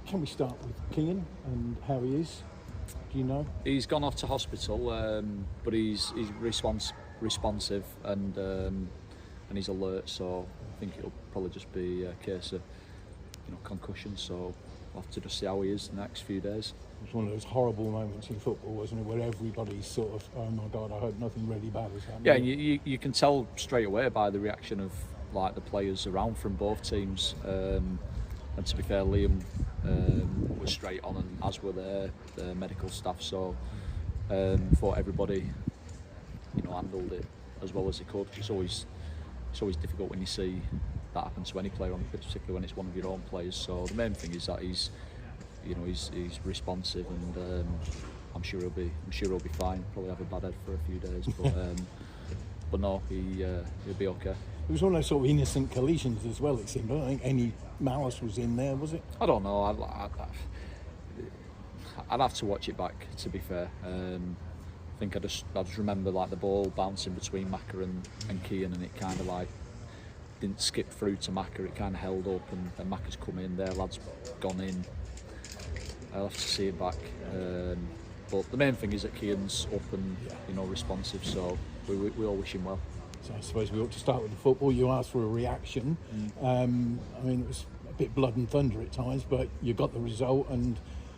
can we start with Kean and how he is? Do you know? He's gone off to hospital, but he's responsive and he's alert. So I think it'll probably just be a case of concussion. So we'll have to just see how he is the next few days. It's one of those horrible moments in football, wasn't it, where everybody's sort of, oh my God, I hope nothing really bad has happened. Yeah, you can tell straight away by the reaction of like the players around from both teams. And to be fair, Liam was straight on, and as were their medical staff. So thought everybody, handled it as well as they could. It's always difficult when you see that happen to any player on the pitch, particularly when it's one of your own players. So the main thing is that he's responsive, and I'm sure he'll be fine. Probably have a bad head for a few days, but no, he'll be okay. It was one of those sort of innocent collisions as well, it seemed. I don't think any malice was in there, was it? I don't know. I'd have to watch it back, to be fair. I think I just remember like the ball bouncing between Macca and Kean, and it kind of like didn't skip through to Macca. It kind of held up, and Macca's come in. Their lad's gone in. I'll have to see it back. But the main thing is that Kean's up and responsive. So we all wish him well. So I suppose we ought to start with the football. You asked for a reaction. I mean, it was a bit blood and thunder at times, but you got the result, and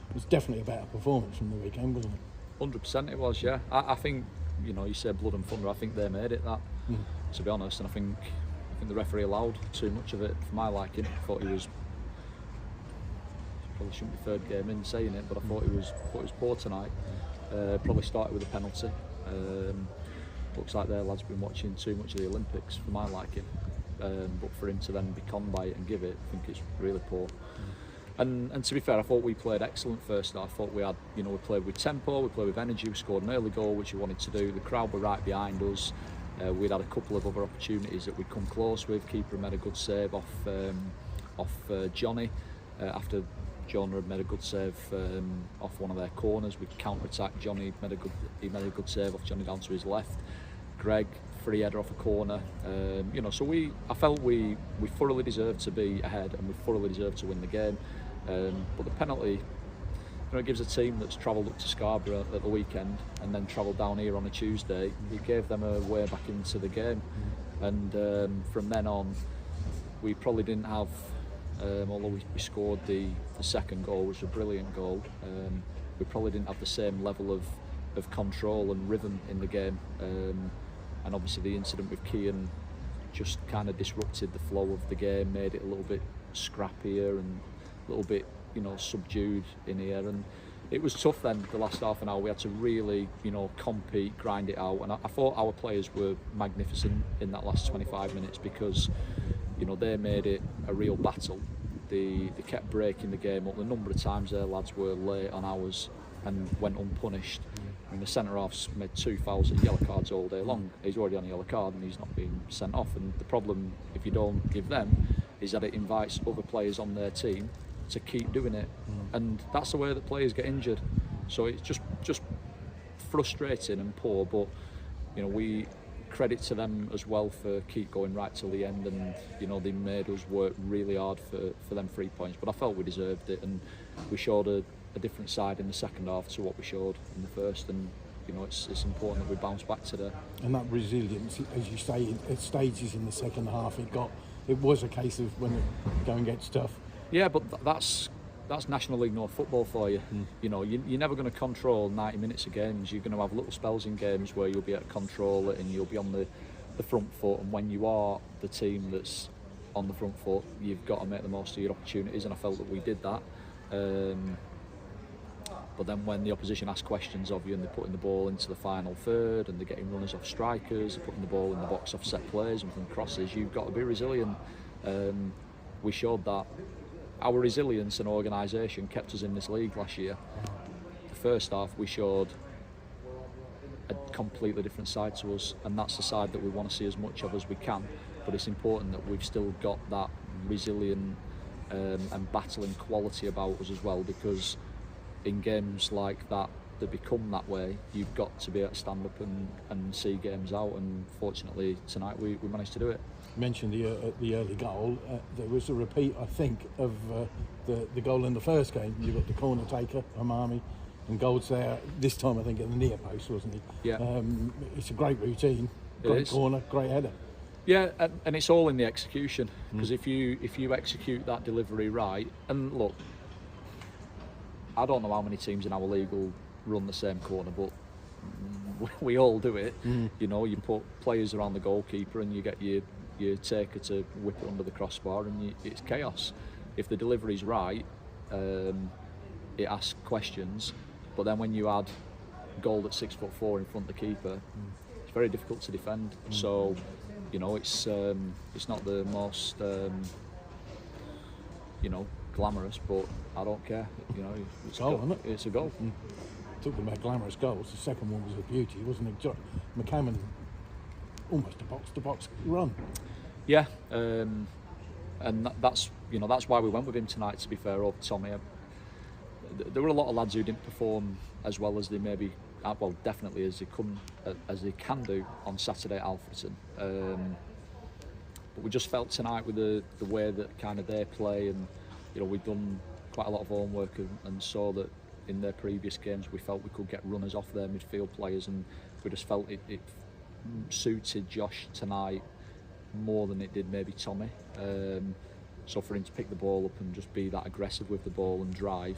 it was definitely a better performance from the weekend, wasn't it? 100% it was, yeah. I think, you said blood and thunder. I think they made it that, to be honest. And I think the referee allowed too much of it for my liking. I thought he was, probably shouldn't be third game in saying it, but I thought he was poor tonight. Probably started with a penalty. Looks like their lad's been watching too much of the Olympics for my liking, but for him to then be conned by it and give it, I think it's really poor. And to be fair, I thought we played excellent first half. I thought we had, we played with tempo, we played with energy, we scored an early goal, which we wanted to do. The crowd were right behind us. We'd had a couple of other opportunities that we'd come close with. Keeper made a good save off Johnny after Jonah had made a good save off one of their corners. We counter-attacked. Johnny made a good save off Johnny down to his left. Greg, free header off a corner. So I felt we thoroughly deserved to be ahead, and we thoroughly deserved to win the game. But the penalty, it gives a team that's travelled up to Scarborough at the weekend and then travelled down here on a Tuesday. It gave them a way back into the game, and from then on, we probably didn't have. Although we scored the second goal, which was a brilliant goal, we probably didn't have the same level of control and rhythm in the game. And obviously the incident with Kean just kind of disrupted the flow of the game, made it a little bit scrappier and a little bit, subdued in here. And it was tough then, the last half an hour. We had to really, compete, grind it out. And I thought our players were magnificent in that last 25 minutes because they made it a real battle. They kept breaking the game up. The number of times their lads were late on ours and went unpunished. I mean, the centre-half's made 2 fouls and yellow cards all day long. He's already on a yellow card and he's not being sent off. And the problem, if you don't give them, is that it invites other players on their team to keep doing it. And that's the way that players get injured. So it's just frustrating and poor, but we credit to them as well for keep going right till the end, and they made us work really hard for them 3 points. But I felt we deserved it, and we showed a different side in the second half to what we showed in the first, and it's important that we bounce back today. And that resilience, as you say, at stages in the second half, it was a case of when it going gets tough. Yeah, but that's National League North football for you. You're never going to control 90 minutes of games. You're going to have little spells in games where you'll be able to control it and you'll be on the front foot. And when you are the team that's on the front foot, you've got to make the most of your opportunities. And I felt that we did that. But then when the opposition ask questions of you and they're putting the ball into the final third and they're getting runners off strikers, they're putting the ball in the box off set plays and from crosses, you've got to be resilient. We showed that. Our resilience and organisation kept us in this league last year. The first half we showed a completely different side to us, and that's the side that we want to see as much of as we can. But it's important that we've still got that resilient and battling quality about us as well, because in games like that become that way, you've got to be able to stand up and see games out, and fortunately tonight we managed to do it. mentioned the early goal. There was a repeat, I think, of the goal in the first game. You got the corner taker, Amami, and Gold's there this time. I think at the near post, wasn't he? Yeah. It's a great routine, great corner, great header. Yeah, and it's all in the execution, because if you execute that delivery right, and look, I don't know how many teams in our league will run the same corner, but we all do it. You know, you put players around the goalkeeper and you get your taker to whip it under the crossbar, and it's chaos. If the delivery's right, it asks questions, but then when you add Gold at 6'4" in front of the keeper, it's very difficult to defend. So, you know, it's not the most glamorous, but I don't care. You know, it's a goal, isn't it? It's a goal. Talking about glamorous goals, the second one was a beauty, wasn't it? McCammon, almost a box-to-box run. Yeah, and that's why we went with him tonight. To be fair, over Tommy, there were a lot of lads who didn't perform as well as they maybe, well, definitely as they can do on Saturday at Alfreton. But we just felt tonight with the way that kind of they play, and you know, we'd done quite a lot of homework and saw that in their previous games we felt we could get runners off their midfield players, and we just felt it suited Josh tonight more than it did maybe Tommy. So for him to pick the ball up and just be that aggressive with the ball and drive,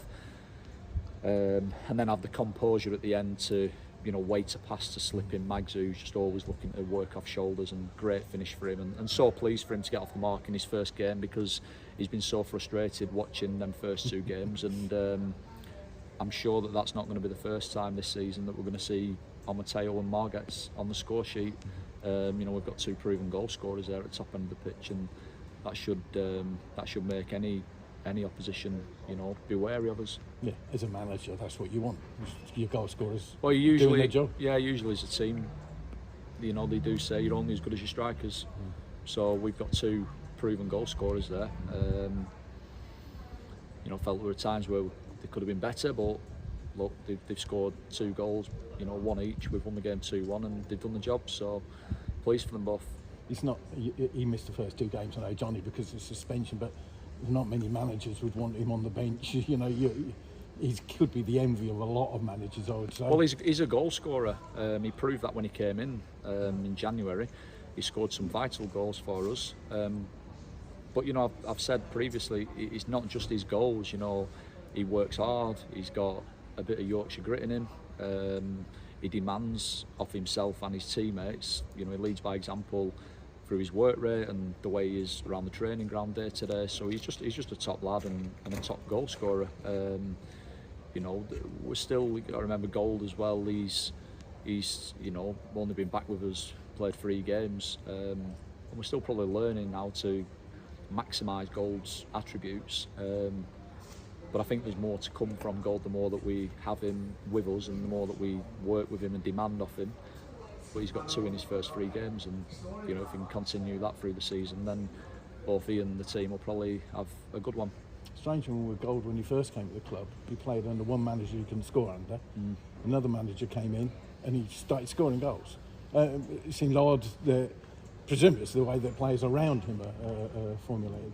and then have the composure at the end to, you know, wait a pass to slip in Mags, who's just always looking to work off shoulders, and great finish for him, and so pleased for him to get off the mark in his first game, because he's been so frustrated watching them first two games, and I'm sure that that's not going to be the first time this season that we're going to see Amateo and Margets on the score sheet. You know, we've got two proven goal scorers there at the top end of the pitch, and that should make any opposition, you know, be wary of us. Yeah, as a manager, that's what you want. Your goal scorers. Well, usually, doing their job. Yeah, usually as a team, you know, they do say you're only as good as your strikers. So we've got two proven goal scorers there. You know, felt there were times where they could have been better, but look, they've scored two goals, you know, one each. We've won the game 2-1, and they've done the job. So pleased for them both. It's not. He missed the first two games, I know, Johnny, because of suspension, but not many managers would want him on the bench. You know, he could be the envy of a lot of managers, I would say. Well, he's a goal scorer. He proved that when he came in January. He scored some vital goals for us. But you know, I've said previously, it's not just his goals. You know, he works hard. He's got a bit of Yorkshire grit in him. He demands of himself and his teammates. You know, he leads by example through his work rate and the way he is around the training ground day to day. So he's just a top lad and a top goal scorer. You know, we got to remember Gold as well. He's you know, only been back with us, played 3 games, and we're still probably learning how to maximise Gold's attributes. But I think there's more to come from Gold the more that we have him with us and the more that we work with him and demand of him. But he's got 2 in his first 3 games, and you know, if he can continue that through the season, then both he and the team will probably have a good one. Strange one with Gold, when he first came to the club, he played under one manager he couldn't score under. Another manager came in and he started scoring goals. It seemed odd that, presumably it's the way that players around him are formulated.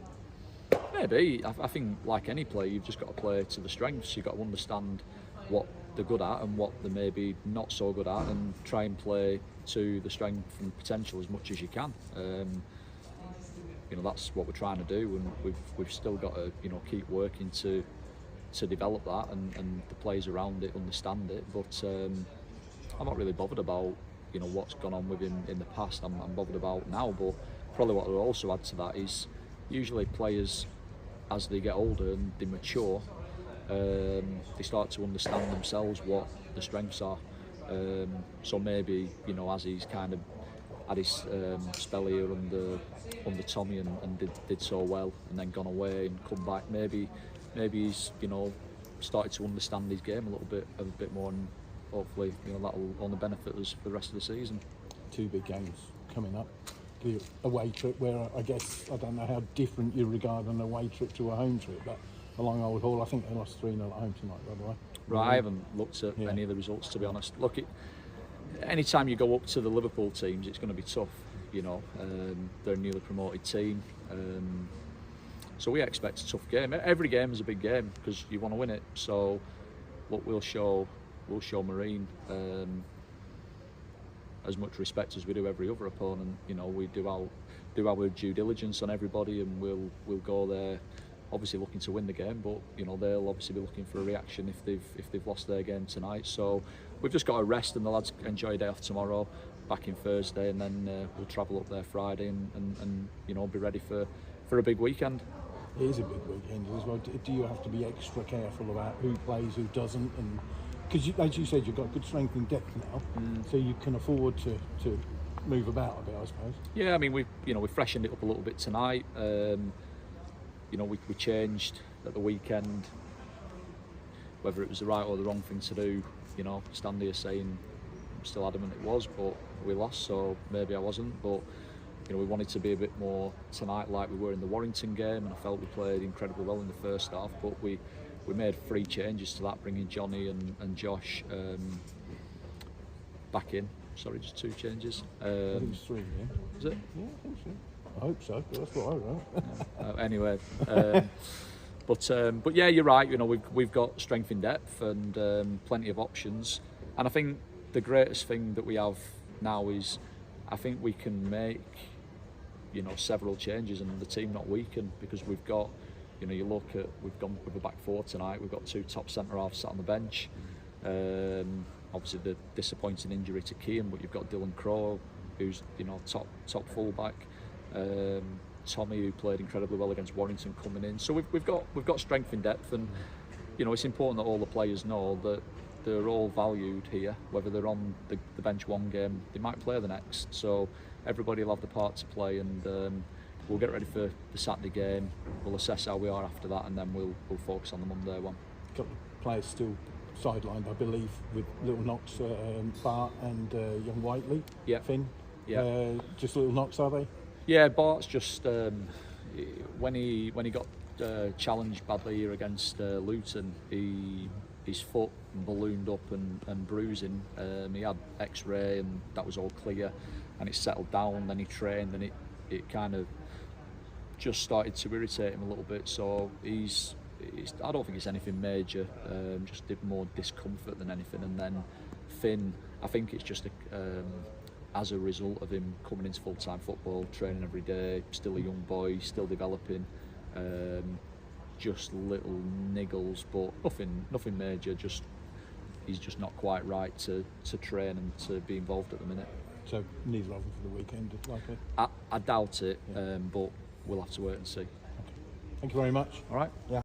Maybe. I think like any player, you've just got to play to the strengths. You've got to understand what they're good at and what they're maybe not so good at, and try and play to the strength and potential as much as you can. You know, that's what we're trying to do, and we've still got to, you know, keep working to develop that, and the players around it understand it. But I'm not really bothered about, you know, what's gone on with him in the past. I'm bothered about now. But probably what will also add to that is usually players, as they get older and they mature, they start to understand themselves what the strengths are. So maybe, you know, as he's kind of had his spell here under Tommy and did so well, and then gone away and come back, maybe he's, you know, started to understand his game a bit more, and hopefully, you know, that will only benefit us for the rest of the season. 2 big games coming up. The away trip, where I guess, I don't know how different you regard an away trip to a home trip, but along Old Hall, I think they lost 3-0 at home tonight, by the way. Right, I haven't looked at any of the results, to be honest. Look, anytime you go up to the Liverpool teams, it's going to be tough. You know, they're a newly promoted team. So we expect a tough game. Every game is a big game because you want to win it. So look, we'll show Marine as much respect as we do every other opponent. You know, we do our due diligence on everybody, and we'll go there obviously looking to win the game, but you know, they'll obviously be looking for a reaction if they've lost their game tonight. So we've just got to rest, and the lads enjoy a day off tomorrow, back in Thursday, and then we'll travel up there Friday and you know, be ready for a big weekend. It is a big weekend as well. Do you have to be extra careful about who plays, who doesn't? And because, as you said, you've got good strength and depth now, so you can afford to move about a bit, I suppose. Yeah, I mean, we've freshened it up a little bit tonight. You know, we changed at the weekend. Whether it was the right or the wrong thing to do, you know, Stanley is saying I'm still adamant it was, but we lost, so maybe I wasn't. But you know, we wanted to be a bit more tonight like we were in the Warrington game, and I felt we played incredibly well in the first half. But we made 3 changes to that, bringing Johnny and Josh back in. Sorry, just 2 changes. I think it was 3, yeah. Was it? Yeah, I think so. I hope so. That's what I wrote. Anyway, but yeah, you're right. You know, we've got strength in depth and plenty of options. And I think the greatest thing that we have now is, I think we can make, you know, several changes and the team not weaken, because we've got, you know, you look at, we've gone with a back 4 tonight. We've got 2 top centre halves sat on the bench. Obviously the disappointing injury to Kean, but you've got Dylan Crowe, who's, you know, top fullback. Tommy, who played incredibly well against Warrington, coming in. So we've got strength in depth, and you know, it's important that all the players know that they're all valued here. Whether they're on the bench one game, they might play the next. So everybody will have the part to play, and we'll get ready for the Saturday game. We'll assess how we are after that, and then we'll focus on the Monday one. A couple of players still sidelined, I believe, with Little Knox, Bart, and young Whiteley. Yeah. Finn. Yeah. Just Little Knox, are they? Yeah, Bart's just when he got challenged badly here against Luton, his foot ballooned up and bruising. He had X-ray and that was all clear, and it settled down. Then he trained, and it kind of just started to irritate him a little bit. So I don't think it's anything major, just more discomfort than anything. And then Finn, I think it's just as a result of him coming into full-time football, training every day, still a young boy, still developing, just little niggles, but nothing major. Just he's just not quite right to train and to be involved at the minute. So neither of them for the weekend, likely? I doubt it, yeah. But we'll have to wait and see. Okay. Thank you very much. All right. Yeah.